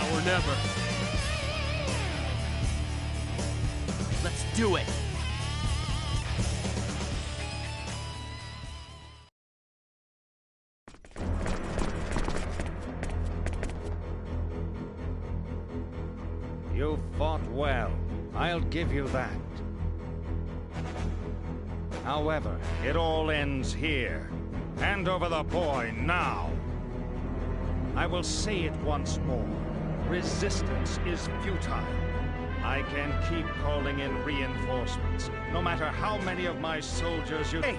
Now or never. Let's do it! You fought well. I'll give you that. However, it all ends here. Hand over the boy now. I will say it once more. Resistance is futile. I can keep calling in reinforcements, no matter how many of my soldiers you... Hey!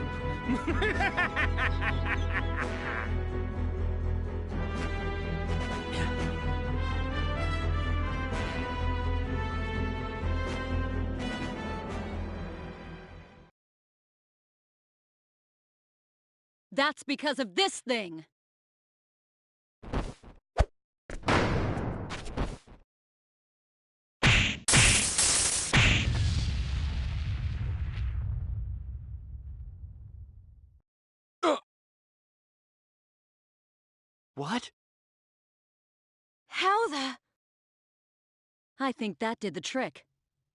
That's because of this thing! What? How the... I think that did the trick.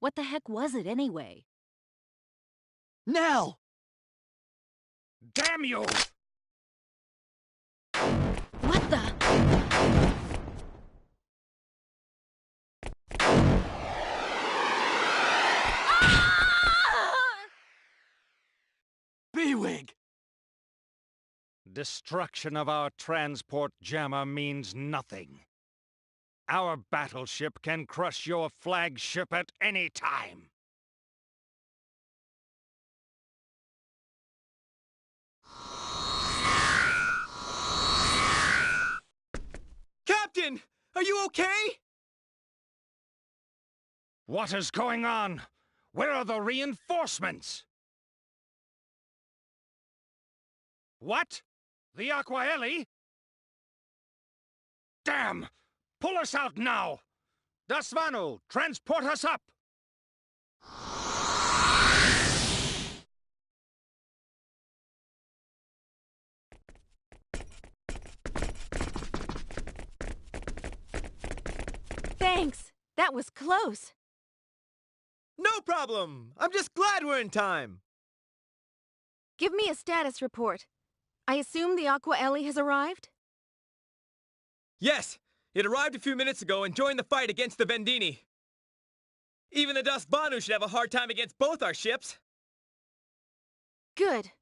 What the heck was it anyway? Nell! Damn you! What the... B-Wing! Destruction of our transport jammer means nothing. Our battleship can crush your flagship at any time. Captain! Are you okay? What is going on? Where are the reinforcements? What? The Aquaeli? Damn! Pull us out now! Dasvanu, transport us up! Thanks! That was close! No problem! I'm just glad we're in time! Give me a status report. I assume the Aquaeli has arrived? Yes! It arrived a few minutes ago and joined the fight against the Vendini. Even the Dasvanu should have a hard time against both our ships. Good.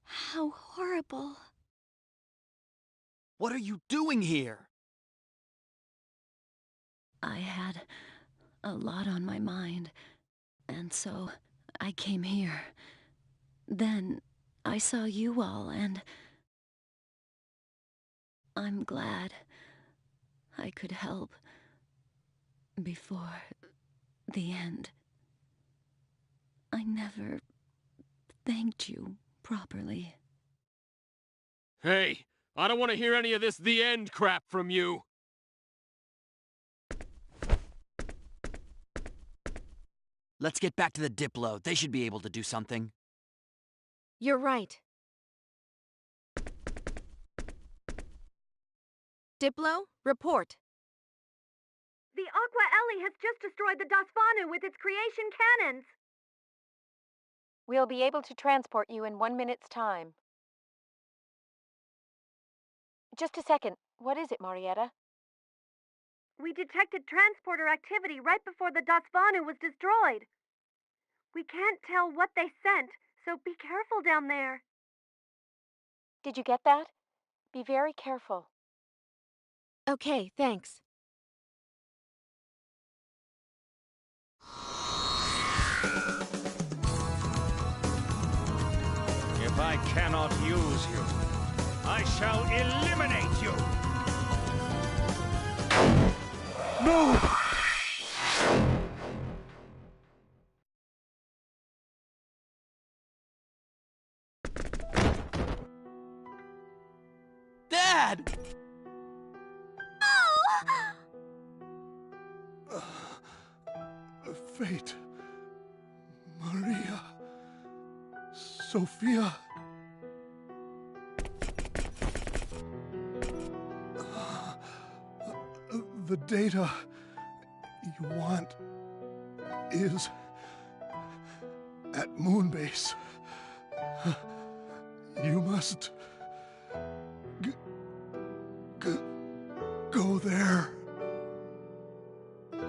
How horrible. What are you doing here? I had a lot on my mind, and so I came here. Then I saw you all, and I'm glad I could help before the end. I never thanked you properly. Hey, I don't want to hear any of this "the end" crap from you. Let's get back to the Diplo. They should be able to do something. You're right. Diplo, report. The Aquaeli has just destroyed the Dasvanu with its creation cannons. We'll be able to transport you in 1 minute's time. Just a second. What is it, Marietta? We detected transporter activity right before the Dasvanu was destroyed. We can't tell what they sent, so be careful down there. Did you get that? Be very careful. Okay, thanks. If I cannot use you, I shall eliminate you! No! Dad! Fate Maria. Sophia. The data you want is at Moonbase. You must go there.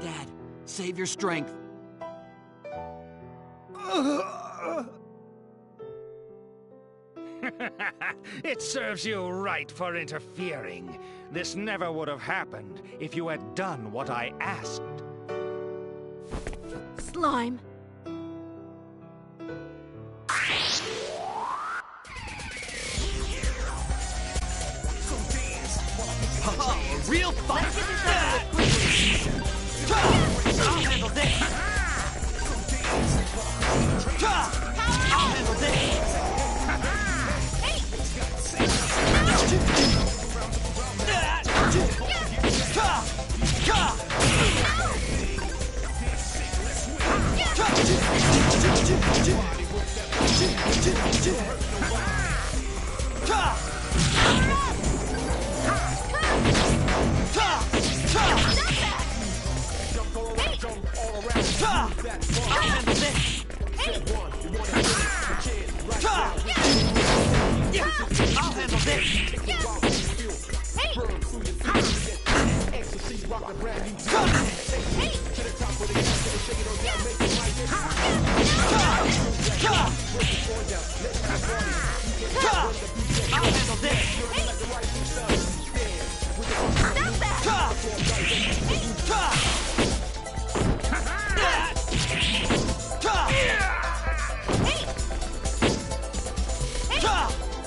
Dad, save your strength. It serves you right for interfering. This never would have happened if you had done what I asked. Slime. A real fight! Let's get this over with quickly. I'll handle this! I'll handle this! I'll handle this! I'll handle this!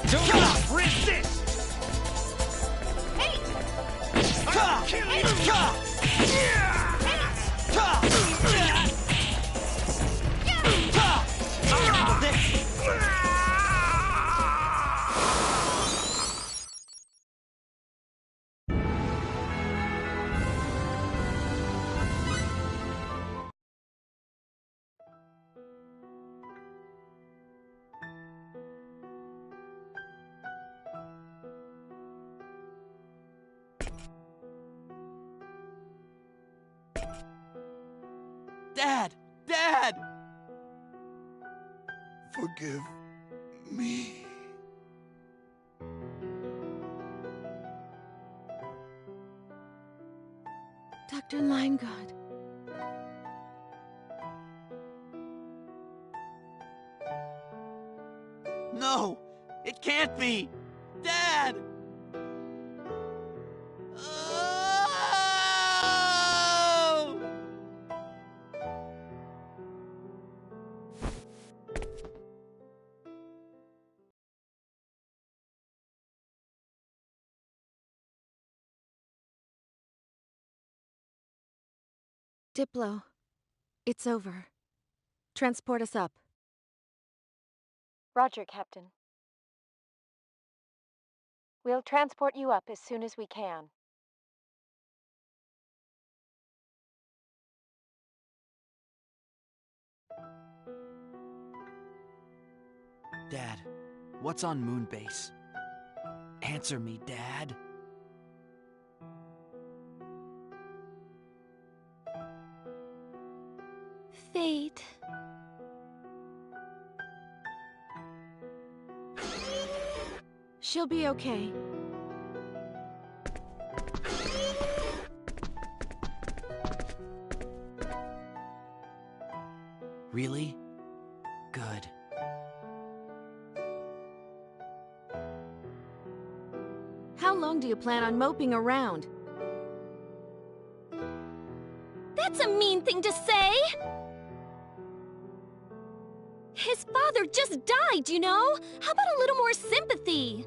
Do not resist! I'll kill you! I'll handle this! Dad! Dad! Forgive me. Dr. Leingard. No! It can't be! Dad! Oh! Diplo. It's over. Transport us up. Roger, Captain. We'll transport you up as soon as we can. Dad, what's on Moonbase? Answer me, Dad. Fate. She'll be okay. Really? Good. How long do you plan on moping around? That's a mean thing to say! His father just died, you know? How about a little more sympathy?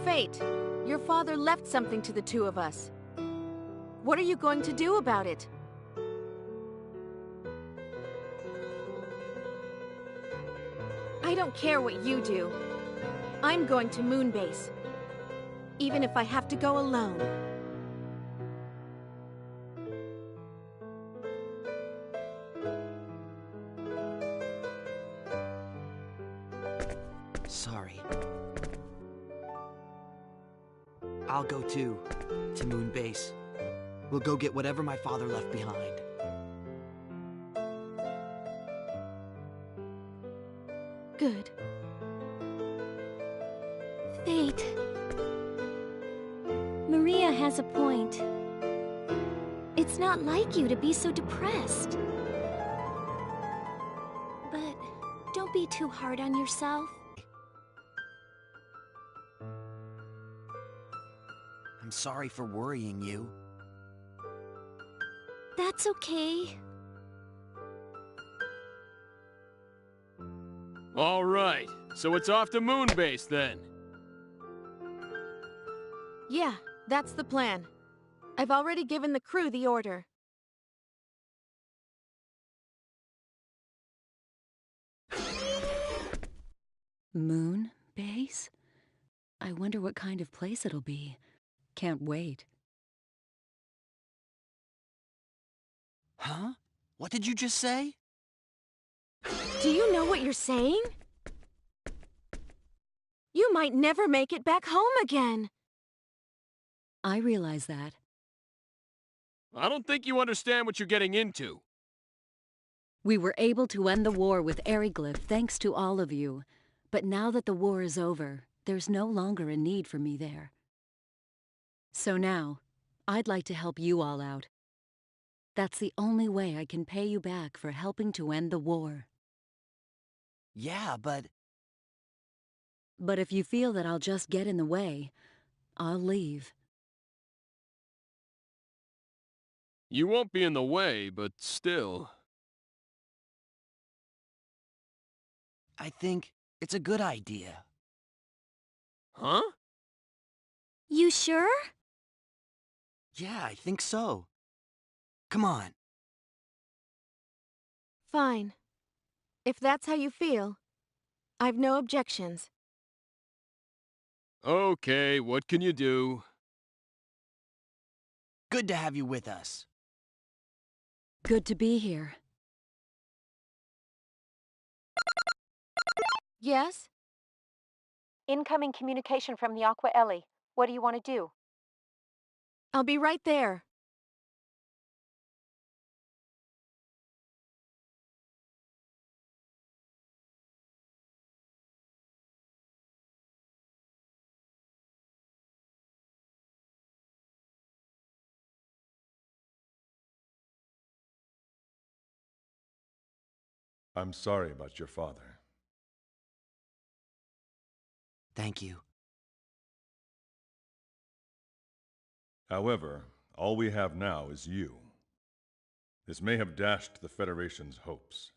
Fate, your father left something to the two of us. What are you going to do about it? I don't care what you do. I'm going to Moonbase. Even if I have to go alone. Sorry. I'll go too, to Moon Base. We'll go get whatever my father left behind. Good. Fate. Maria has a point. It's not like you to be so depressed. But don't be too hard on yourself. I'm sorry for worrying you. That's okay. All right, so it's off to Moonbase then. Yeah, that's the plan. I've already given the crew the order. Moon Base? I wonder what kind of place it'll be. Can't wait. Huh? What did you just say? Do you know what you're saying? You might never make it back home again. I realize that. I don't think you understand what you're getting into. We were able to end the war with Ariglyph thanks to all of you. But now that the war is over, there's no longer a need for me there. So now, I'd like to help you all out. That's the only way I can pay you back for helping to end the war. Yeah, but... But if you feel that I'll just get in the way, I'll leave. You won't be in the way, but still. I think it's a good idea. Huh? You sure? Yeah, I think so. Come on. Fine. If that's how you feel, I've no objections. Okay, what can you do? Good to have you with us. Good to be here. Yes? Incoming communication from the Aqua Ellie. What do you want to do? I'll be right there. I'm sorry about your father. Thank you. However, all we have now is you. This may have dashed the Federation's hopes.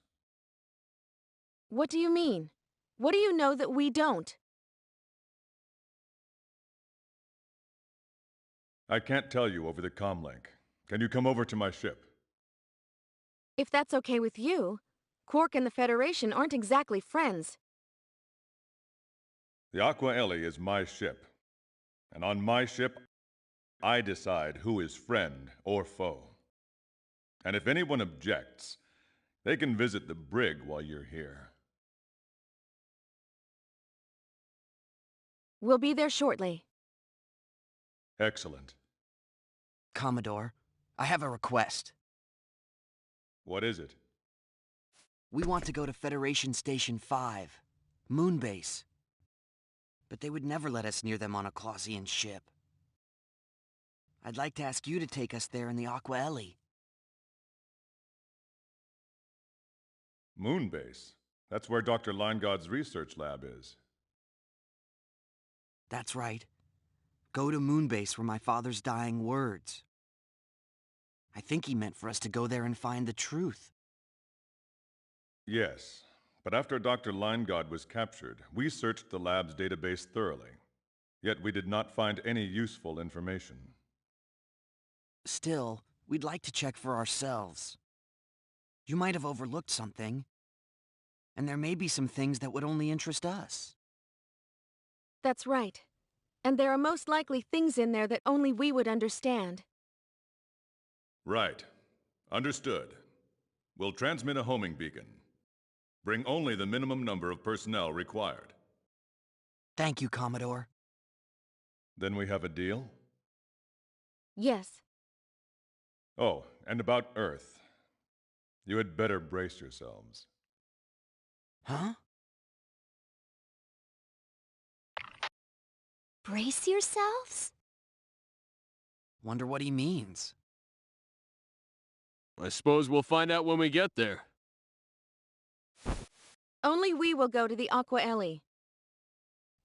What do you mean? What do you know that we don't? I can't tell you over the comlink. Can you come over to my ship? If that's okay with you, Quark and the Federation aren't exactly friends. The Aqua Ellie is my ship. And on my ship, I decide who is friend or foe. And if anyone objects, they can visit the brig while you're here. We'll be there shortly. Excellent. Commodore, I have a request. What is it? We want to go to Federation Station 5, Moonbase. But they would never let us near them on a Clausian ship. I'd like to ask you to take us there in the Aqua Ellie. Moonbase. That's where Dr. Linegod's research lab is. That's right. Go to Moonbase where my father's dying words. I think he meant for us to go there and find the truth. Yes, but after Dr. Linegod was captured, we searched the lab's database thoroughly. Yet we did not find any useful information. Still, we'd like to check for ourselves. You might have overlooked something. And there may be some things that would only interest us. That's right. And there are most likely things in there that only we would understand. Right. Understood. We'll transmit a homing beacon. Bring only the minimum number of personnel required. Thank you, Commodore. Then we have a deal? Yes. Oh, and about Earth. You had better brace yourselves. Huh? Brace yourselves? Wonder what he means. I suppose we'll find out when we get there. Only we will go to the Aqua Ellie.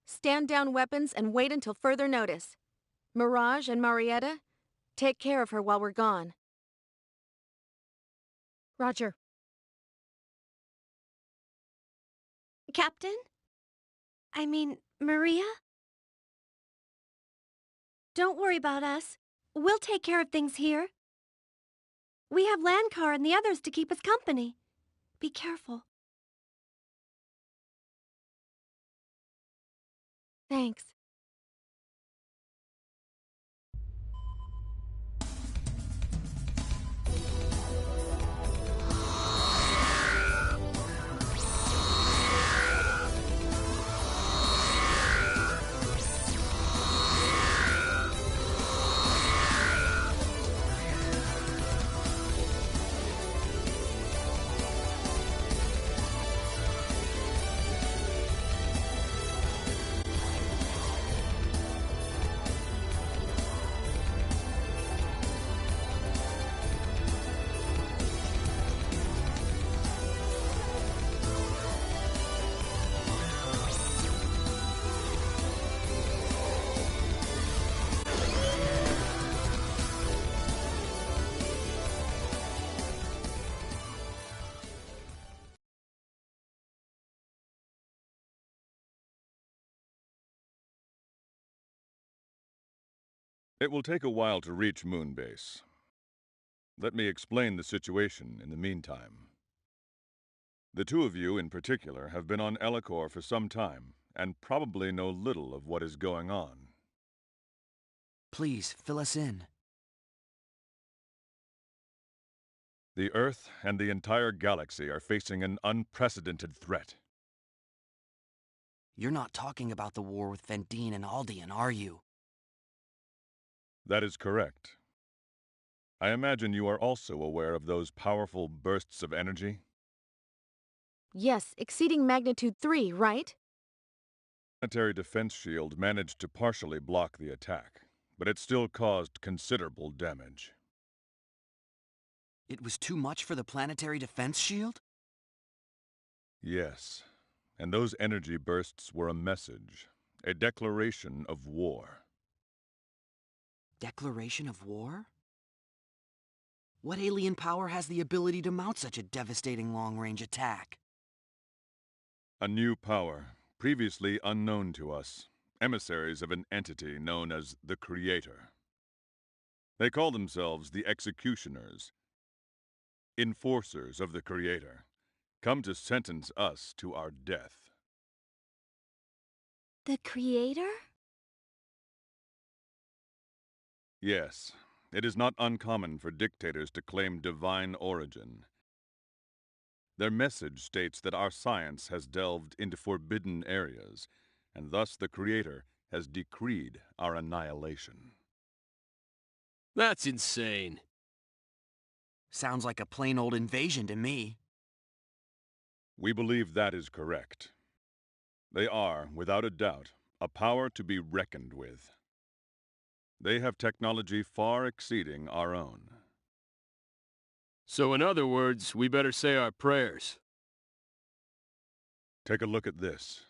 Stand down weapons and wait until further notice. Mirage and Marietta, take care of her while we're gone. Roger. Captain? I mean, Maria? Don't worry about us. We'll take care of things here. We have Landcar and the others to keep us company. Be careful. Thanks. It will take a while to reach Moonbase. Let me explain the situation in the meantime. The two of you in particular have been on Ellicor for some time, and probably know little of what is going on. Please, fill us in. The Earth and the entire galaxy are facing an unprecedented threat. You're not talking about the war with Vendine and Aldean, are you? That is correct. I imagine you are also aware of those powerful bursts of energy? Yes, exceeding magnitude 3, right? The planetary defense shield managed to partially block the attack, but it still caused considerable damage. It was too much for the planetary defense shield? Yes, and those energy bursts were a message, a declaration of war. Declaration of war? What alien power has the ability to mount such a devastating long-range attack? A new power, previously unknown to us, emissaries of an entity known as the Creator. They call themselves the Executioners, enforcers of the Creator, come to sentence us to our death. The Creator? Yes, it is not uncommon for dictators to claim divine origin. Their message states that our science has delved into forbidden areas, and thus the Creator has decreed our annihilation. That's insane. Sounds like a plain old invasion to me. We believe that is correct. They are, without a doubt, a power to be reckoned with. They have technology far exceeding our own. So in other words, we better say our prayers. Take a look at this.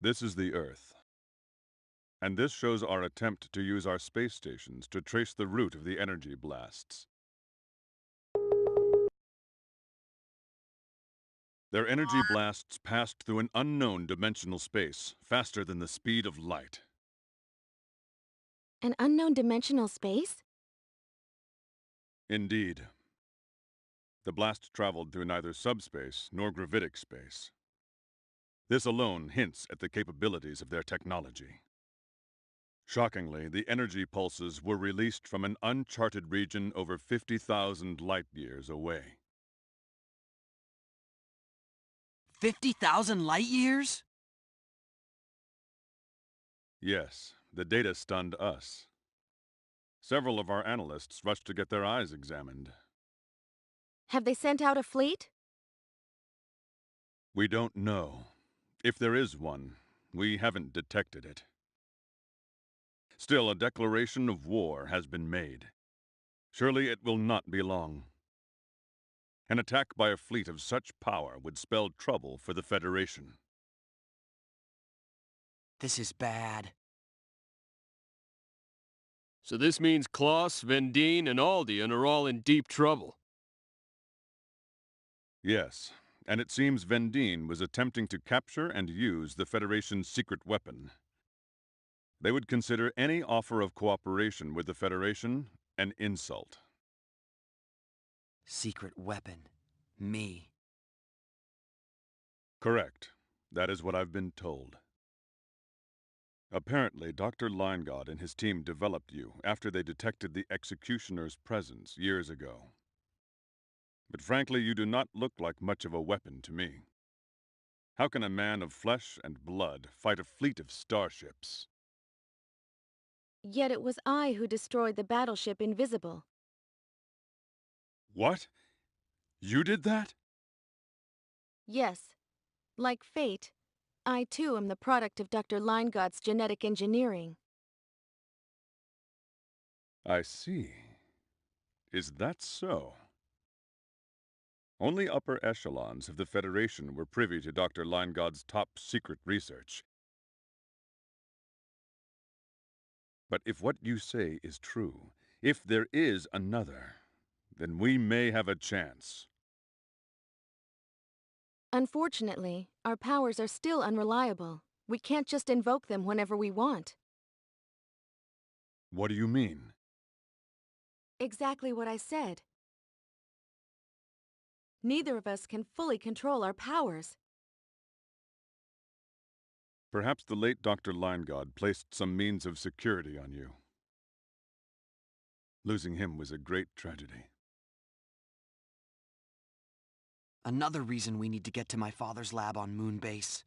This is the Earth. And this shows our attempt to use our space stations to trace the route of the energy blasts. Their energy blasts passed through an unknown dimensional space, faster than the speed of light. An unknown dimensional space? Indeed. The blast traveled through neither subspace nor gravitic space. This alone hints at the capabilities of their technology. Shockingly, the energy pulses were released from an uncharted region over 50,000 light-years away. 50,000 light years? Yes, the data stunned us. Several of our analysts rushed to get their eyes examined. Have they sent out a fleet? We don't know. If there is one, we haven't detected it. Still, a declaration of war has been made. Surely it will not be long. An attack by a fleet of such power would spell trouble for the Federation. This is bad. So this means Klaus, Vendine, and Aldean are all in deep trouble. Yes, and it seems Vendine was attempting to capture and use the Federation's secret weapon. They would consider any offer of cooperation with the Federation an insult. Secret weapon. Me. Correct. That is what I've been told. Apparently, Dr. Leingod and his team developed you after they detected the Executioner's presence years ago. But frankly, you do not look like much of a weapon to me. How can a man of flesh and blood fight a fleet of starships? Yet it was I who destroyed the battleship Invisible. What? You did that? Yes. Like fate, I too am the product of Dr. Leingod's genetic engineering. I see. Is that so? Only upper echelons of the Federation were privy to Dr. Leingod's top-secret research. But if what you say is true, if there is another, then we may have a chance. Unfortunately, our powers are still unreliable. We can't just invoke them whenever we want. What do you mean? Exactly what I said. Neither of us can fully control our powers. Perhaps the late Dr. Leingod placed some means of security on you. Losing him was a great tragedy. Another reason we need to get to my father's lab on Moonbase.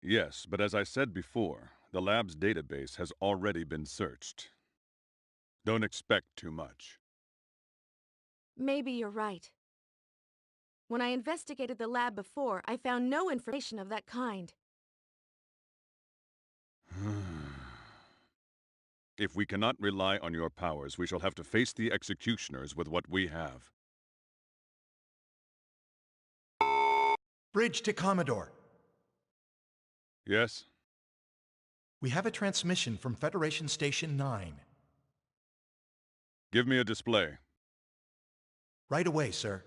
Yes, but as I said before, the lab's database has already been searched. Don't expect too much. Maybe you're right. When I investigated the lab before, I found no information of that kind. If we cannot rely on your powers, we shall have to face the Executioners with what we have. Bridge to Commodore. Yes? We have a transmission from Federation Station 9. Give me a display. Right away, sir.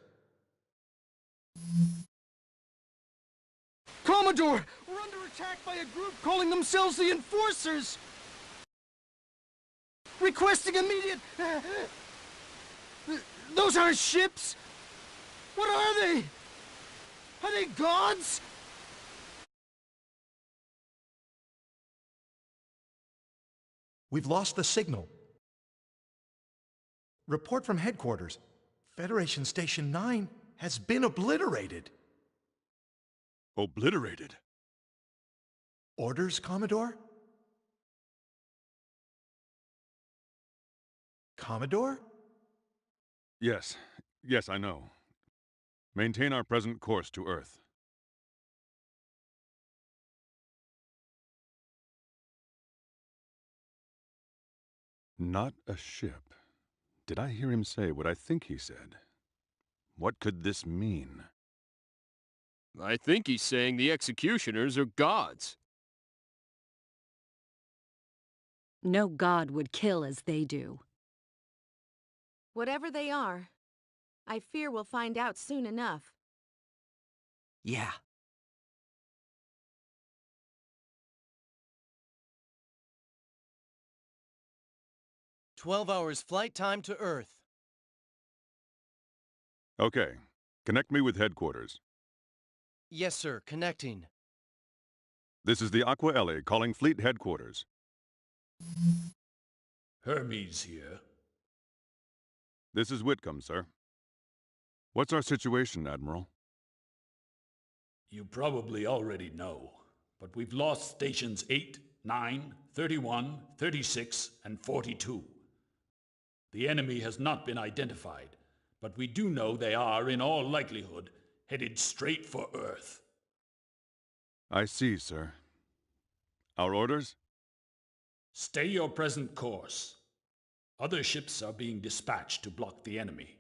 Commodore! We're under attack by a group calling themselves the Enforcers! Requesting immediate... Those aren't ships! What are they? Are they gods? We've lost the signal. Report from headquarters. Federation Station 9 has been obliterated. Obliterated? Orders, Commodore? Commodore? Yes. Yes, I know. Maintain our present course to Earth. Not a ship. Did I hear him say what I think he said? What could this mean? I think he's saying the Executioners are gods. No god would kill as they do. Whatever they are, I fear we'll find out soon enough. Yeah. "12 hours flight time to Earth." Okay. Connect me with headquarters. Yes, sir. Connecting. This is the Aqua Ellie calling Fleet Headquarters. Hermes here. This is Whitcomb, sir. What's our situation, Admiral? You probably already know, but we've lost stations 8, 9, 31, 36, and 42. The enemy has not been identified, but we do know they are, in all likelihood, headed straight for Earth. I see, sir. Our orders? Stay your present course. Other ships are being dispatched to block the enemy.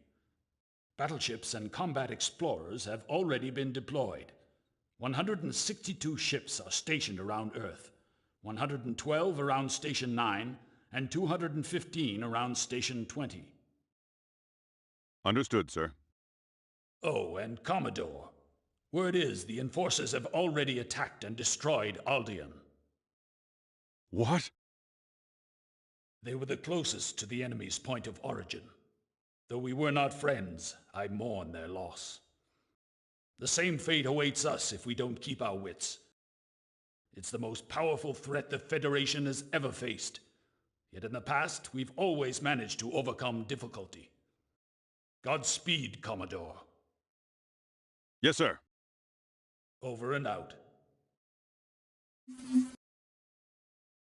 Battleships and combat explorers have already been deployed. 162 ships are stationed around Earth, 112 around Station 9, and 215 around Station 20. Understood, sir. Oh, and Commodore. Word is the Enforcers have already attacked and destroyed Aldean. What? They were the closest to the enemy's point of origin. Though we were not friends, I mourn their loss. The same fate awaits us if we don't keep our wits. It's the most powerful threat the Federation has ever faced. Yet in the past, we've always managed to overcome difficulty. Godspeed, Commodore. Yes, sir. Over and out.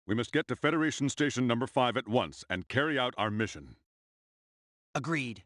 We must get to Federation Station number 5 at once and carry out our mission. Agreed.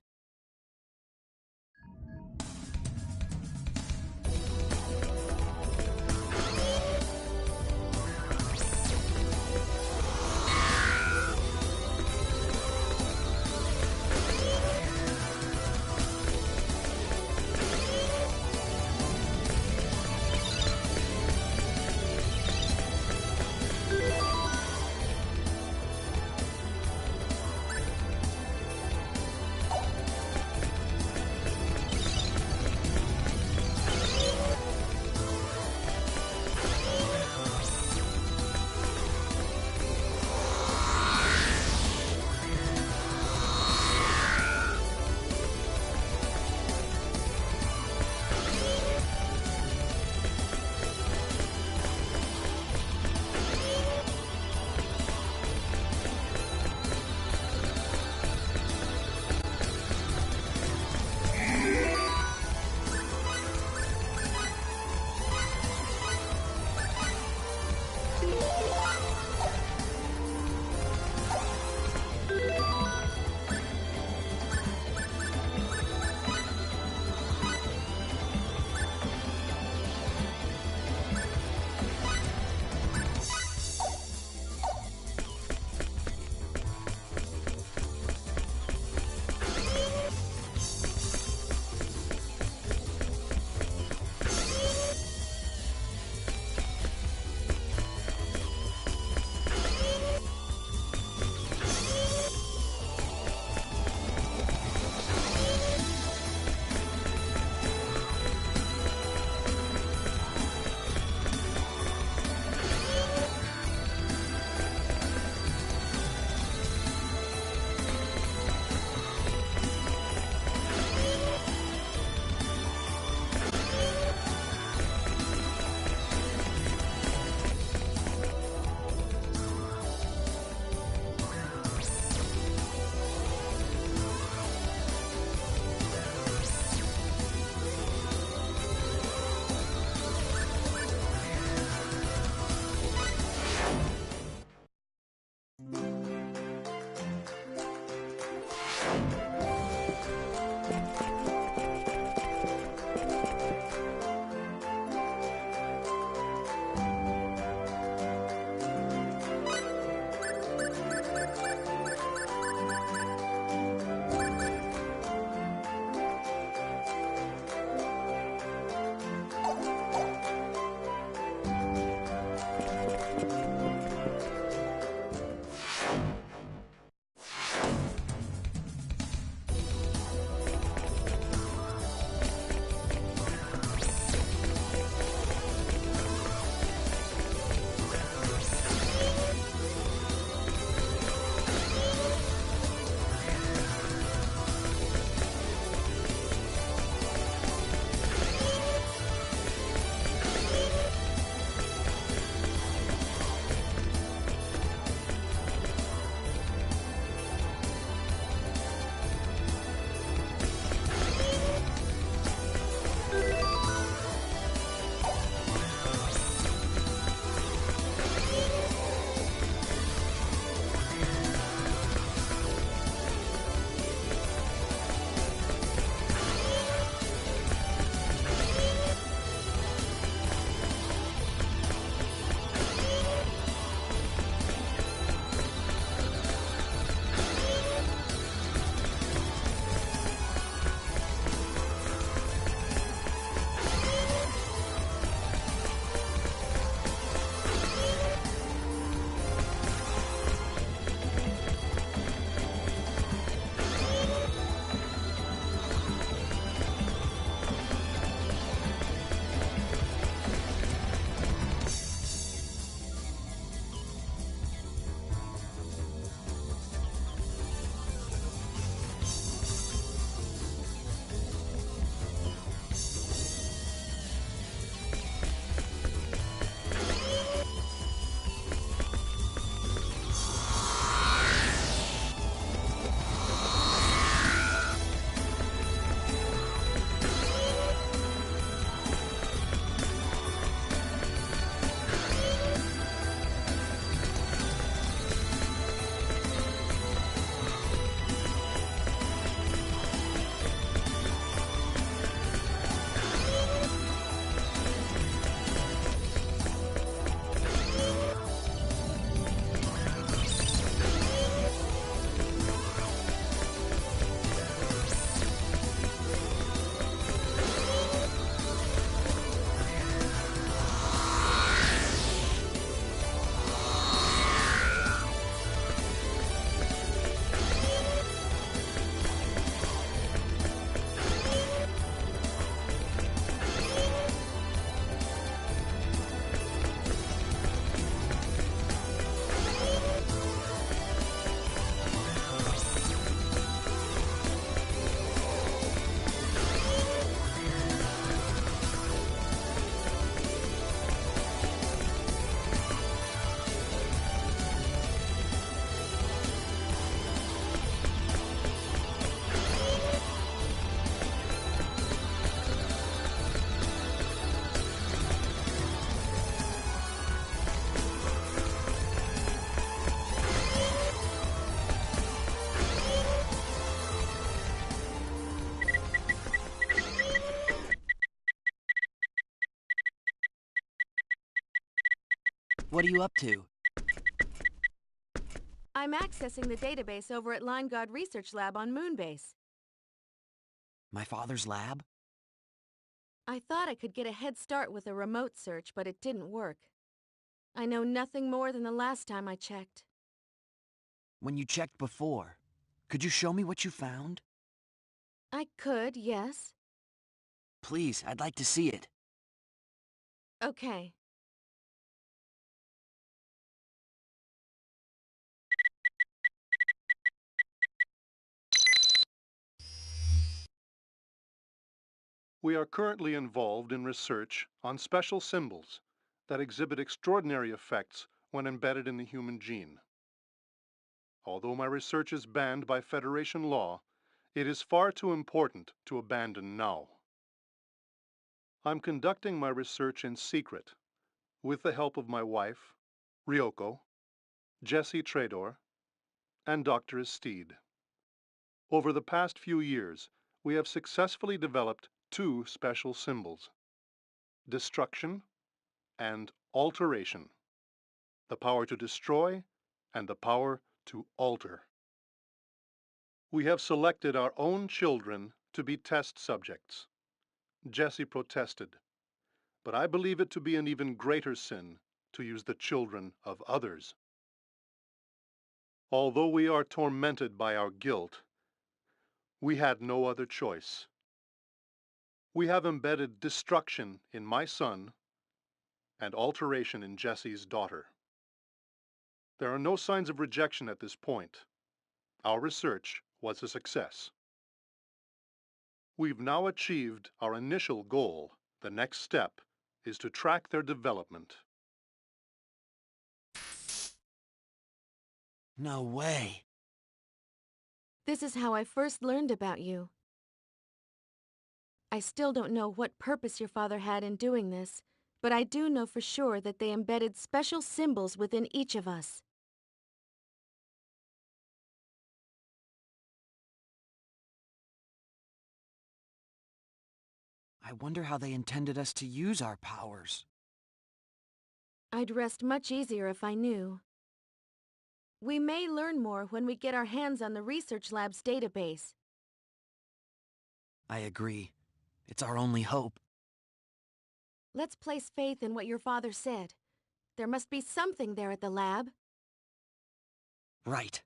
What are you up to? I'm accessing the database over at Line Guard Research Lab on Moonbase. My father's lab? I thought I could get a head start with a remote search, but it didn't work. I know nothing more than the last time I checked. When you checked before, could you show me what you found? I could, yes. Please, I'd like to see it. Okay. We are currently involved in research on special symbols that exhibit extraordinary effects when embedded in the human gene. Although my research is banned by Federation law, it is far too important to abandon now. I'm conducting my research in secret, with the help of my wife, Ryoko, Jesse Trador, and Dr. Estede. Over the past few years, we have successfully developed two special symbols: destruction and alteration. The power to destroy and the power to alter. We have selected our own children to be test subjects. Jesse protested, but I believe it to be an even greater sin to use the children of others. Although we are tormented by our guilt, we had no other choice. We have embedded destruction in my son and alteration in Jesse's daughter. There are no signs of rejection at this point. Our research was a success. We've now achieved our initial goal. The next step is to track their development. No way. This is how I first learned about you. I still don't know what purpose your father had in doing this, but I do know for sure that they embedded special symbols within each of us. I wonder how they intended us to use our powers. I'd rest much easier if I knew. We may learn more when we get our hands on the research lab's database. I agree. It's our only hope. Let's place faith in what your father said. There must be something there at the lab. Right.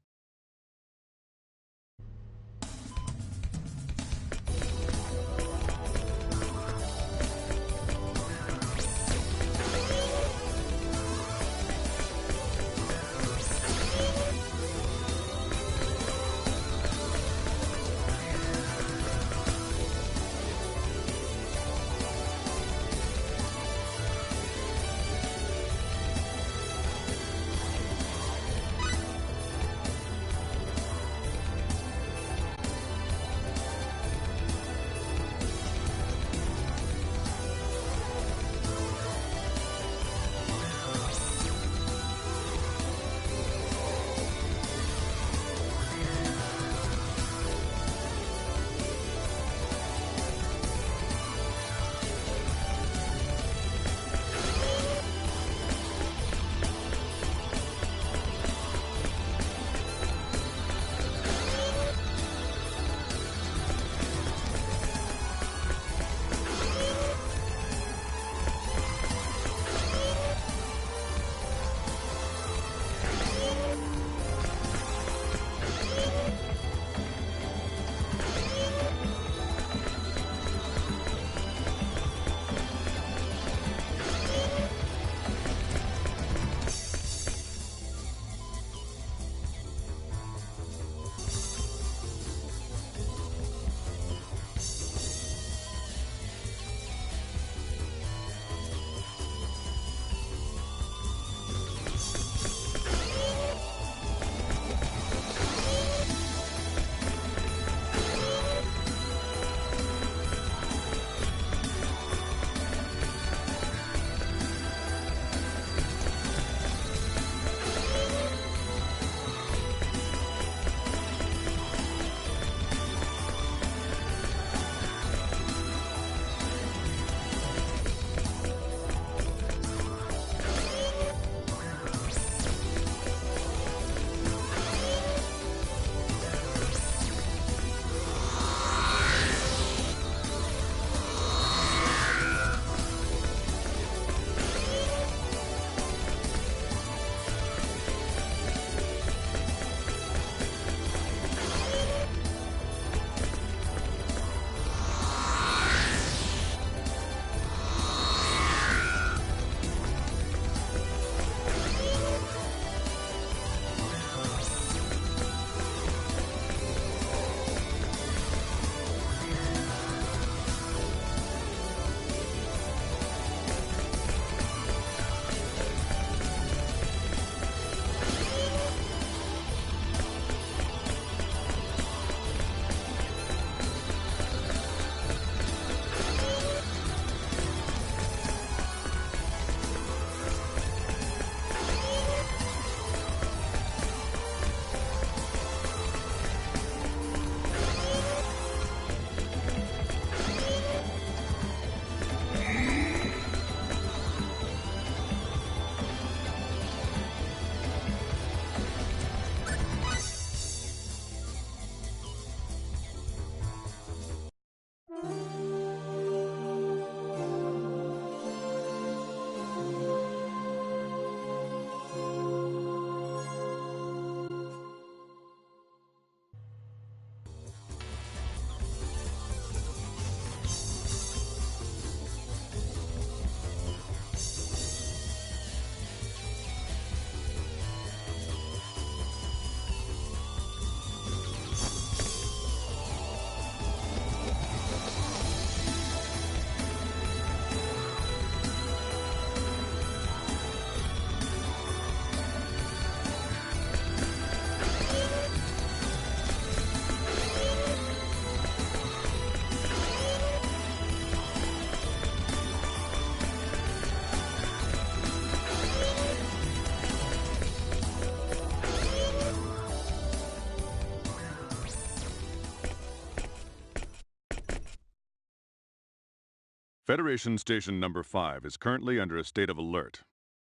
Federation Station Number 5 is currently under a state of alert.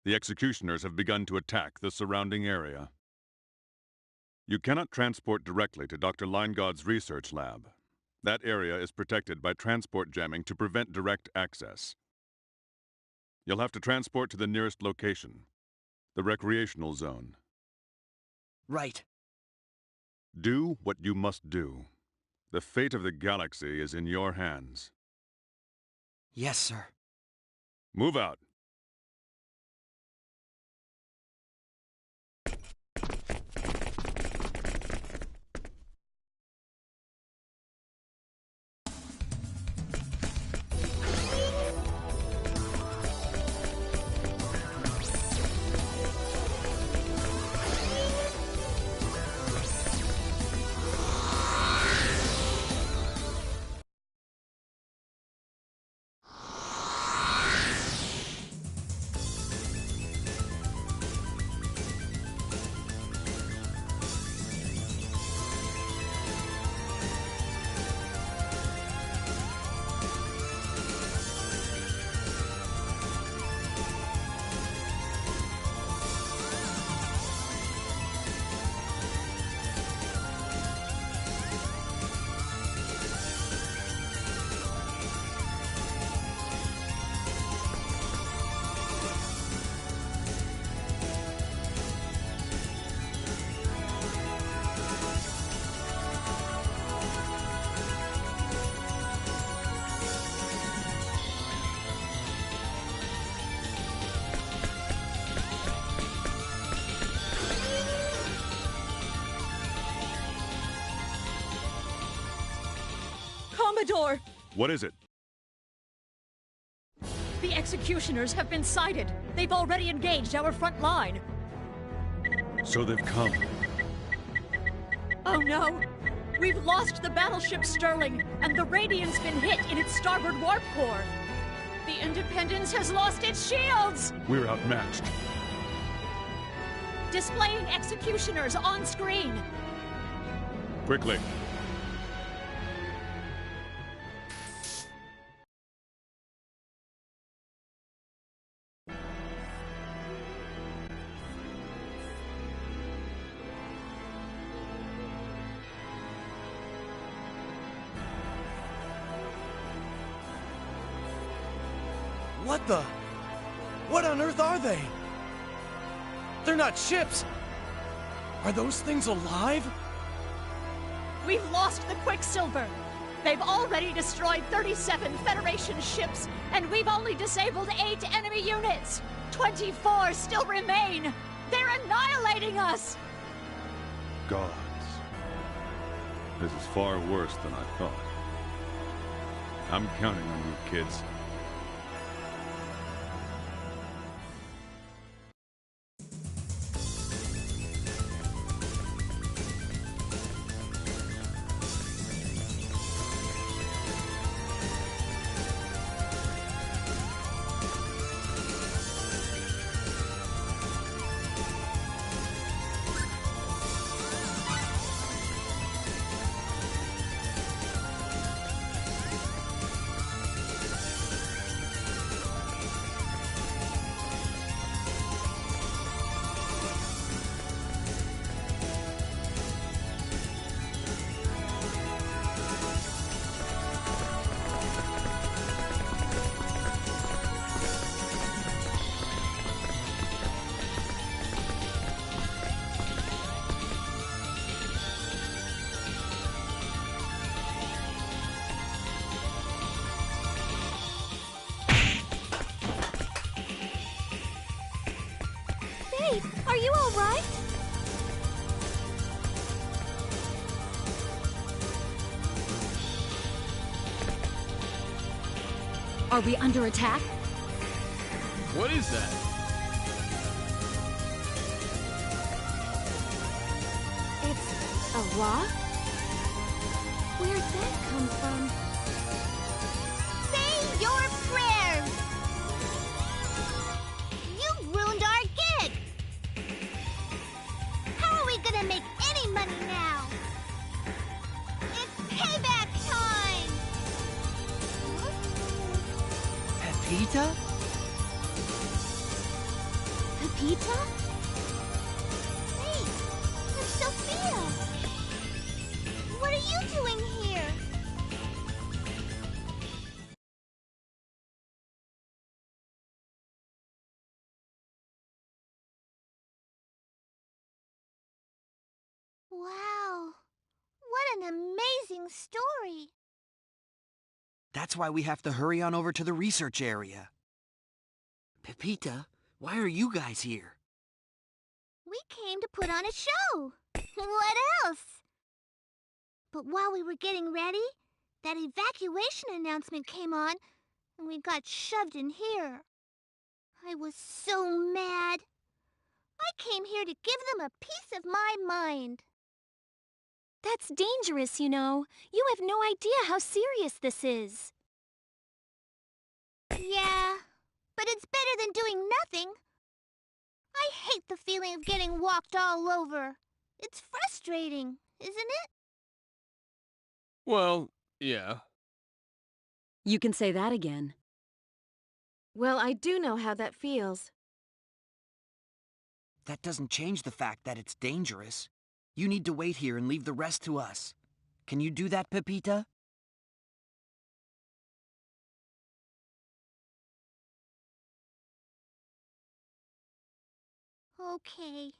The executioners have begun to attack the surrounding area. You cannot transport directly to Dr. Linegod's research lab. That area is protected by transport jamming to prevent direct access. You'll have to transport to the nearest location, the recreational zone. Right. Do what you must do. The fate of the galaxy is in your hands. Yes, sir. Move out. Commodore! What is it? The executioners have been sighted. They've already engaged our front line. So they've come. Oh no! We've lost the battleship Sterling, and the Radiant's been hit in its starboard warp core. The Independence has lost its shields! We're outmatched. Displaying executioners on screen. Quickly. What the? What on earth are they? They're not ships! Are those things alive? We've lost the Quicksilver. They've already destroyed 37 Federation ships, and we've only disabled 8 enemy units. 24 still remain. They're annihilating us! Gods. This is far worse than I thought. I'm counting on you, kids. Are you all right? Are we under attack? What is that? It's a rock? Where'd that come from? Say your prayers! You ruined our gig! How are we gonna make any money now? It's payback time! Pepita? Pepita? Hey, it's Sophia! What are you doing here? Wow, what an amazing story! That's why we have to hurry on over to the research area. Pepita, why are you guys here? We came to put on a show. What else? But while we were getting ready, that evacuation announcement came on, and we got shoved in here. I was so mad. I came here to give them a piece of my mind. That's dangerous, you know. You have no idea how serious this is. Yeah, but it's better than doing nothing. I hate the feeling of getting walked all over. It's frustrating, isn't it? Well, yeah. You can say that again. Well, I do know how that feels. That doesn't change the fact that it's dangerous. You need to wait here and leave the rest to us. Can you do that, Pepita? Okay.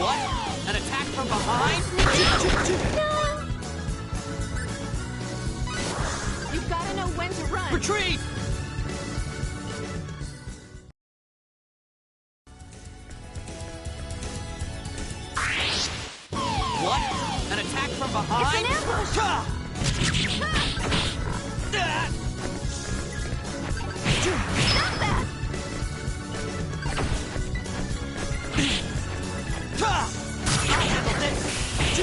What? An attack from behind? No! You've got to know when to run. Retreat! What? An attack from behind? It's an ambush! Stop that! I'll handle this!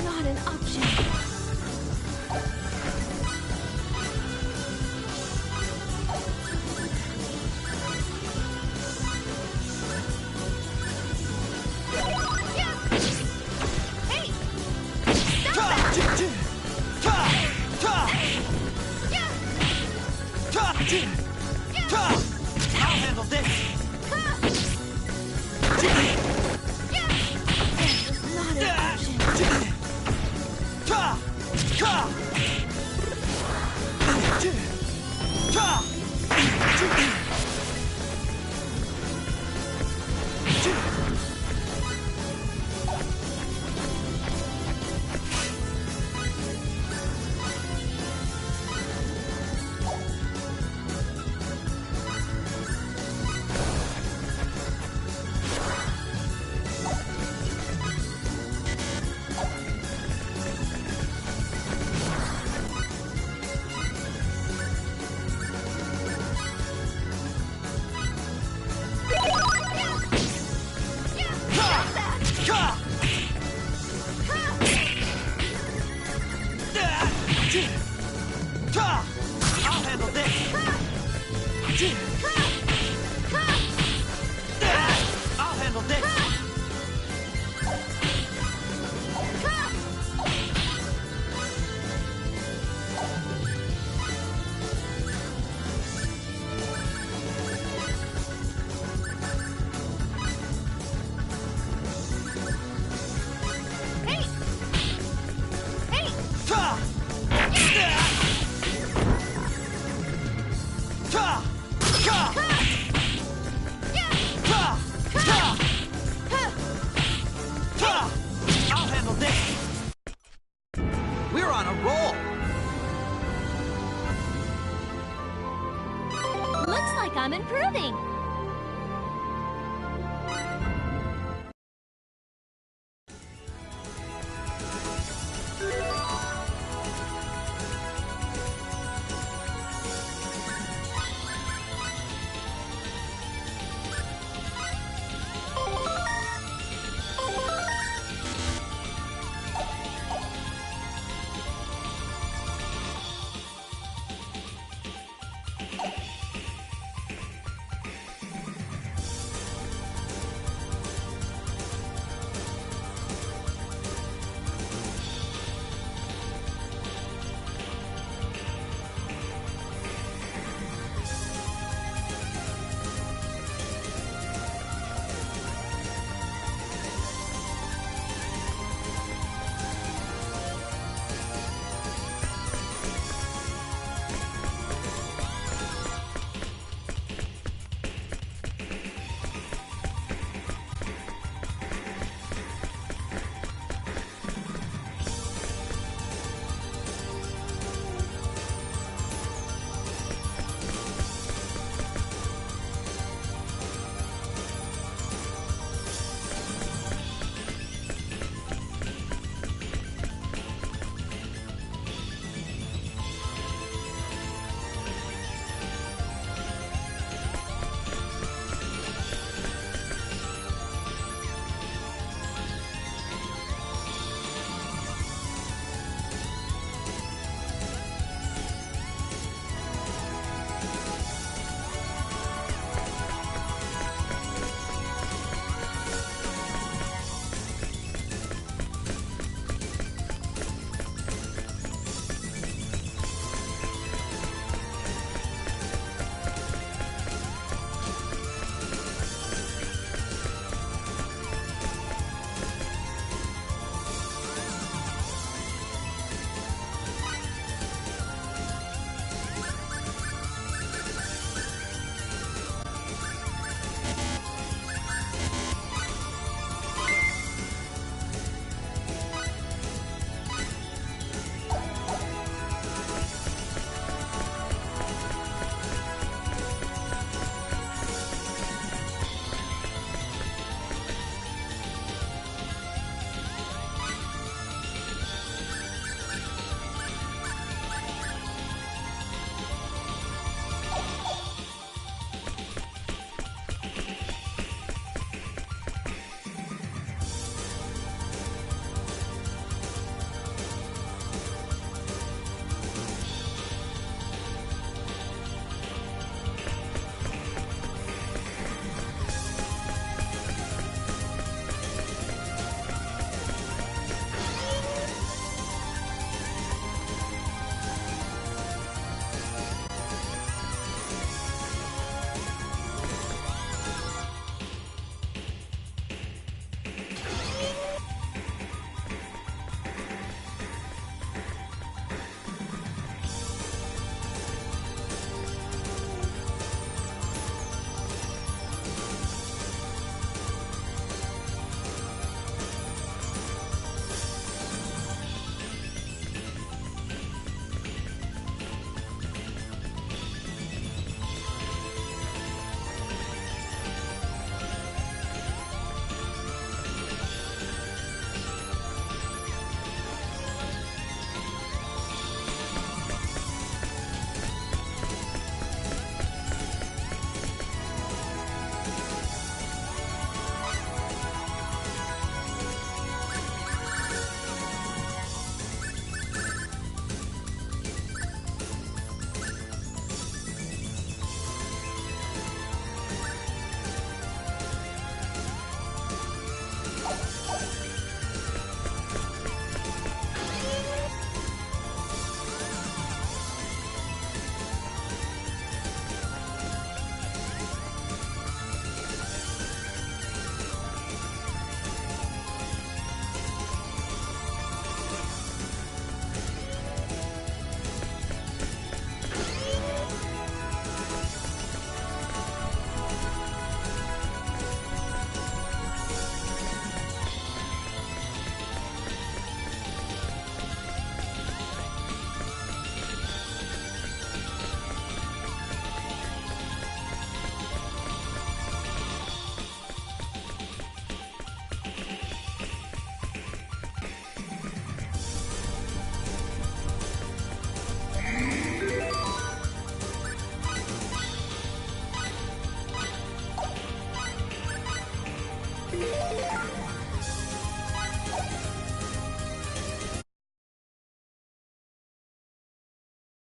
Not an option. I'll handle this. Not an option. I'll handle this. I'll handle this. I'll handle this. We're on a roll. Looks like I'm improving.